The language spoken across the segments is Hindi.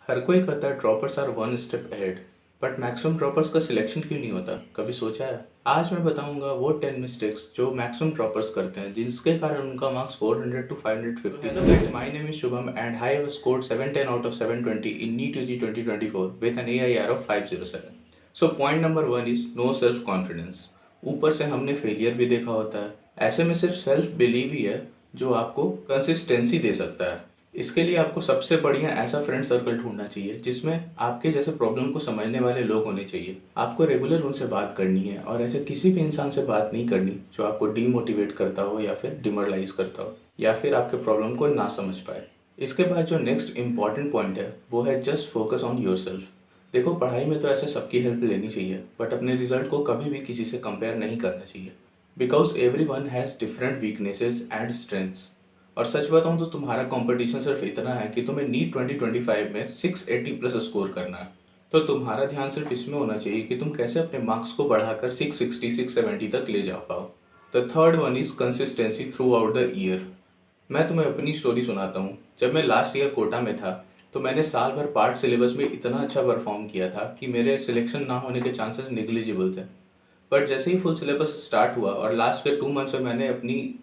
हर कोई कहता है droppers are one step ahead, but maximum droppers का सिलेक्शन क्यों नहीं होता? कभी सोचा है? आज मैं बताऊंगा वो 10 मिस्टेक्स जो मैक्सिमम ड्रॉपर्स करते हैं जिसके कारण उनका marks 400 to 550। Hello guys, my name is Shubham and I have scored 710 out of 720 in NEET UG 2024 with an AIR of 507। So point number 1 is no self confidence. ऊपर से हमने फेलियर भी देखा होता है, ऐसे में सिर्फ सेल्फ बिलीव ही है जो आपको कंसिस्टेंसी दे सकता है। इसके लिए आपको सबसे बढ़िया ऐसा फ्रेंड सर्कल ढूंढना चाहिए जिसमें आपके जैसे प्रॉब्लम को समझने वाले लोग होने चाहिए। आपको रेगुलर उनसे बात करनी है और ऐसे किसी भी इंसान से बात नहीं करनी जो आपको डीमोटिवेट करता हो या फिर डिमोरलाइज करता हो या फिर आपके प्रॉब्लम को ना समझ पाए। इसके बाद जो नेक्स्ट इंपॉर्टेंट पॉइंट है वो है जस्ट फोकस ऑन योरसेल्फ। देखो, पढ़ाई में तो ऐसे सबकी हेल्प लेनी चाहिए, बट अपने रिजल्ट को कभी भी किसी से कंपेयर नहीं करना चाहिए, because every one has different weaknesses and strengths. और सच बताऊं तो तुम्हारा कंपटीशन सिर्फ इतना है कि तुम्हें नीट 2025 में 680 प्लस स्कोर करना है। तो तुम्हारा ध्यान सिर्फ इसमें होना चाहिए कि तुम कैसे अपने मार्क्स को बढ़ाकर 660 670 तक ले जा पाओ। The third one is consistency through out the year. मैं तुम्हें अपनी स्टोरी सुनाता हूँ। जब मैं लास्ट ईयर कोटा में था तो मैंने साल भर पार्ट सिलेबस में इतना अच्छा परफॉर्म किया था कि मेरे सिलेक्शन ना होने के चांसेस निग्लिजिबल थे। बट जैसे ही फुल सिलेबस स्टार्ट हुआ और लास्ट के 2 मंथ्स में मैंने अपनी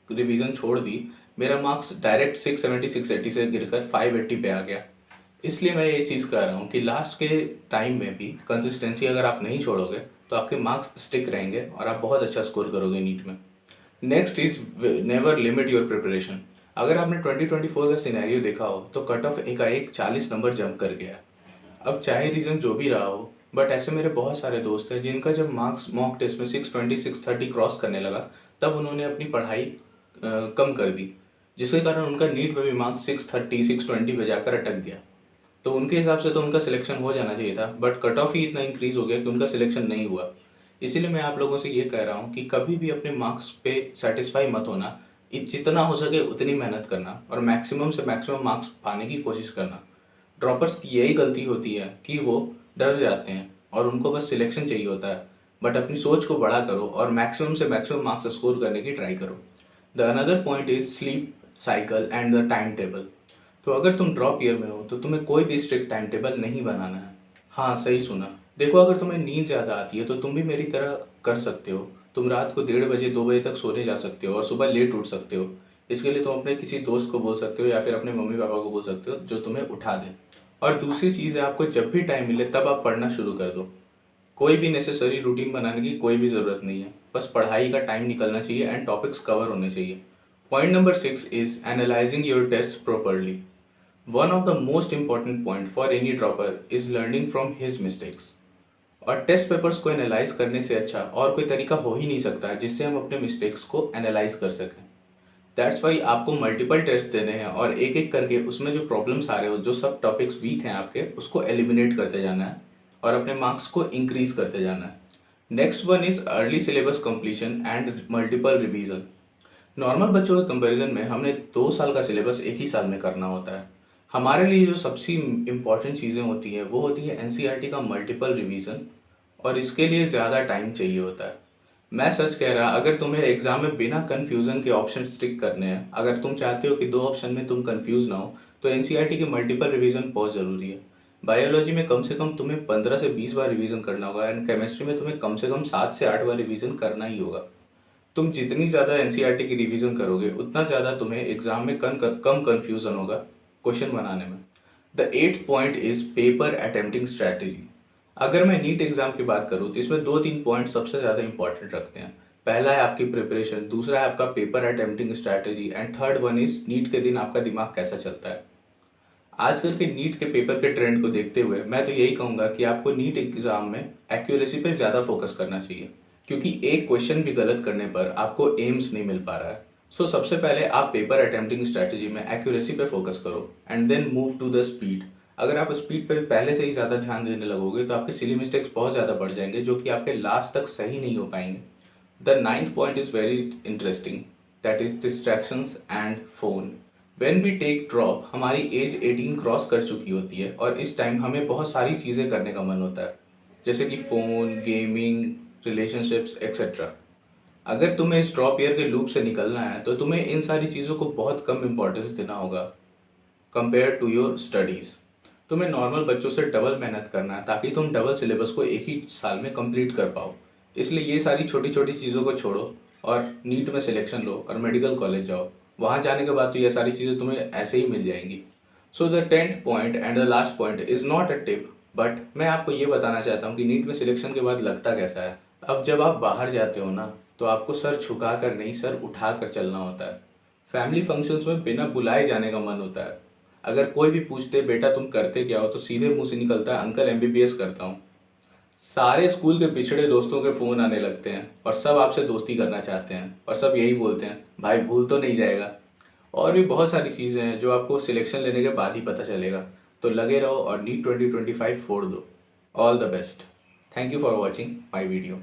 रिवीजन छोड़ दी, मेरा मार्क्स डायरेक्ट 670 680 से गिरकर 580 पे आ गया। इसलिए मैं ये चीज़ कह रहा हूँ कि लास्ट के टाइम में भी कंसिस्टेंसी अगर आप नहीं छोड़ोगे तो आपके मार्क्स स्टिक रहेंगे और आप बहुत अच्छा स्कोर करोगे नीट में। Next is never limit your preparation. अगर आपने 2024 का सिनेरियो देखा हो तो कट ऑफ एकाएक 40 नंबर जंप कर गया। अब चाहे रीज़न जो भी रहा हो, बट ऐसे मेरे बहुत सारे दोस्त हैं जिनका जब मार्क्स मॉक टेस्ट में 620 630 क्रॉस करने लगा तब उन्होंने अपनी पढ़ाई कम कर दी, जिसके कारण उनका नीट में भी मार्क्स 630 620 पे जाकर अटक गया। तो उनके हिसाब से तो उनका सिलेक्शन हो जाना चाहिए था, बट कट ऑफ ही इतना इंक्रीज हो गया कि उनका सिलेक्शन नहीं हुआ। इसीलिए मैं आप लोगों से ये कह रहा हूँ कि कभी भी अपने मार्क्स पे सेटिस्फाई मत होना। जितना हो सके उतनी मेहनत करना और मैक्सिमम से मैक्सिमम मार्क्स पाने की कोशिश करना। ड्रॉपर्स की यही गलती होती है कि वो डर जाते हैं और उनको बस सिलेक्शन चाहिए होता है। बट अपनी सोच को बड़ा करो और मैक्सिमम से मैक्सिमम मार्क्स स्कोर करने की ट्राई करो। The another point is sleep cycle and the time table. तो अगर तुम ड्रॉप ईयर में हो तो तुम्हें कोई भी स्ट्रिक्ट टाइम टेबल नहीं बनाना है। हाँ, सही सुना। देखो, अगर तुम्हें नींद ज़्यादा आती है तो तुम भी मेरी तरह कर सकते हो। तुम रात को 1:30 2 बजे तक सोने जा सकते हो और सुबह लेट उठ सकते हो। इसके लिए तुम अपने किसी दोस्त को बोल सकते हो या फिर अपने मम्मी पापा को बोल सकते हो जो तुम्हें उठा दे। और दूसरी चीज़ है, आपको जब भी टाइम मिले तब आप पढ़ना शुरू कर दो। कोई भी नेसेसरी रूटीन बनाने की कोई भी ज़रूरत नहीं है, बस पढ़ाई का टाइम निकलना चाहिए एंड टॉपिक्स कवर होने चाहिए। Point number 6 is analysing your test properly. One of the most important point for any dropper is learning from his mistakes. और टेस्ट पेपर्स को एनालाइज करने से अच्छा और कोई तरीका हो ही नहीं सकता जिससे हम अपने मिस्टेक्स को एनालाइज कर सकें। दैट्स वाई आपको मल्टीपल टेस्ट देने हैं और एक एक करके उसमें जो प्रॉब्लम्स आ रहे हो, जो सब टॉपिक्स वीक हैं आपके, उसको एलिमिनेट करते जाना है और अपने मार्क्स को इंक्रीज करते जाना है। Next one is early syllabus completion and multiple revision. Normal बच्चों के कंपैरिजन में हमने 2 साल का सिलेबस एक ही साल में करना होता है। हमारे लिए जो सबसे इम्पॉर्टेंट चीज़ें होती हैं वो होती है NCERT का मल्टीपल रिवीजन, और इसके लिए ज़्यादा टाइम चाहिए होता है। मैं सच कह रहा, अगर तुम्हें एग्जाम में बिना कन्फ्यूज़न के ऑप्शन स्टिक करने हैं, अगर तुम चाहते हो कि 2 ऑप्शन में तुम कंफ्यूज ना हो, तो NCERT की मल्टीपल रिवीजन बहुत ज़रूरी है। बायोलॉजी में कम से कम तुम्हें 15 से 20 बार रिवीजन करना होगा एंड केमिस्ट्री में तुम्हें कम से कम 7 से 8 बार रिवीजन करना ही होगा। तुम जितनी ज़्यादा NCERT की रिवीजन करोगे उतना ज़्यादा तुम्हें एग्जाम में कम कन्फ्यूज़न होगा क्वेश्चन बनाने में। The eighth point is paper attempting strategy. अगर मैं नीट एग्जाम की बात करूँ तो इसमें 2-3 पॉइंट सबसे ज़्यादा इंपॉर्टेंट रखते हैं। पहला है आपकी प्रिपरेशन, दूसरा है आपका paper attempting strategy and third one is NEET के दिन आपका दिमाग कैसा चलता है। आजकल के नीट के पेपर के ट्रेंड को देखते हुए मैं तो यही कहूँगा कि आपको नीट एग्जाम में एक्यूरेसी पे ज़्यादा फोकस करना चाहिए, क्योंकि एक क्वेश्चन भी गलत करने पर आपको एम्स नहीं मिल पा रहा है। सो सबसे पहले आप पेपर अटेम्प्टिंग स्ट्रैटेजी में एक्यूरेसी पे फोकस करो and then move to the speed. अगर आप स्पीड पे पहले से ही ज़्यादा ध्यान देने लगोगे तो आपके सिली मिस्टेक्स बहुत ज़्यादा बढ़ जाएंगे जो कि आपके लास्ट तक सही नहीं हो पाएंगे। The ninth point is very interesting, that is distractions and phone. When we take drop हमारी एज 18 क्रॉस कर चुकी होती है और इस टाइम हमें बहुत सारी चीज़ें करने का मन होता है, जैसे कि फ़ोन, गेमिंग, रिलेशनशिप्स एक्सेट्रा। अगर तुम्हें इस ड्रॉप ईयर के लूप से निकलना है तो तुम्हें इन सारी चीज़ों को बहुत कम इम्पोर्टेंस देना होगा कंपेयर टू योर स्टडीज़। तुम्हें नॉर्मल बच्चों से डबल मेहनत करना है ताकि तुम डबल सिलेबस को एक ही साल में कंप्लीट कर पाओ। इसलिए ये सारी छोटी छोटी चीज़ों को छोड़ो और नीट में सिलेक्शन लो और मेडिकल कॉलेज जाओ। वहाँ जाने के बाद तो ये सारी चीज़ें तुम्हें ऐसे ही मिल जाएंगी। So the 10th point and the last point is not a tip, but मैं आपको ये बताना चाहता हूँ कि नीट में सिलेक्शन के बाद लगता कैसा है। अब जब आप बाहर जाते हो ना, तो आपको सर झुका कर नहीं, सर उठा कर चलना होता है। फैमिली फंक्शंस में बिना बुलाए जाने का मन होता है। अगर कोई भी पूछते बेटा तुम करते क्या हो, तो सीधे मुंह से निकलता है अंकल एमबीबीएस करता हूँ। सारे स्कूल के पिछड़े दोस्तों के फ़ोन आने लगते हैं और सब आपसे दोस्ती करना चाहते हैं और सब यही बोलते हैं, भाई भूल तो नहीं जाएगा। और भी बहुत सारी चीज़ें हैं जो आपको सिलेक्शन लेने के बाद ही पता चलेगा। तो लगे रहो और नीट 2025 फोड़ दो। All the best. Thank you for watching my video.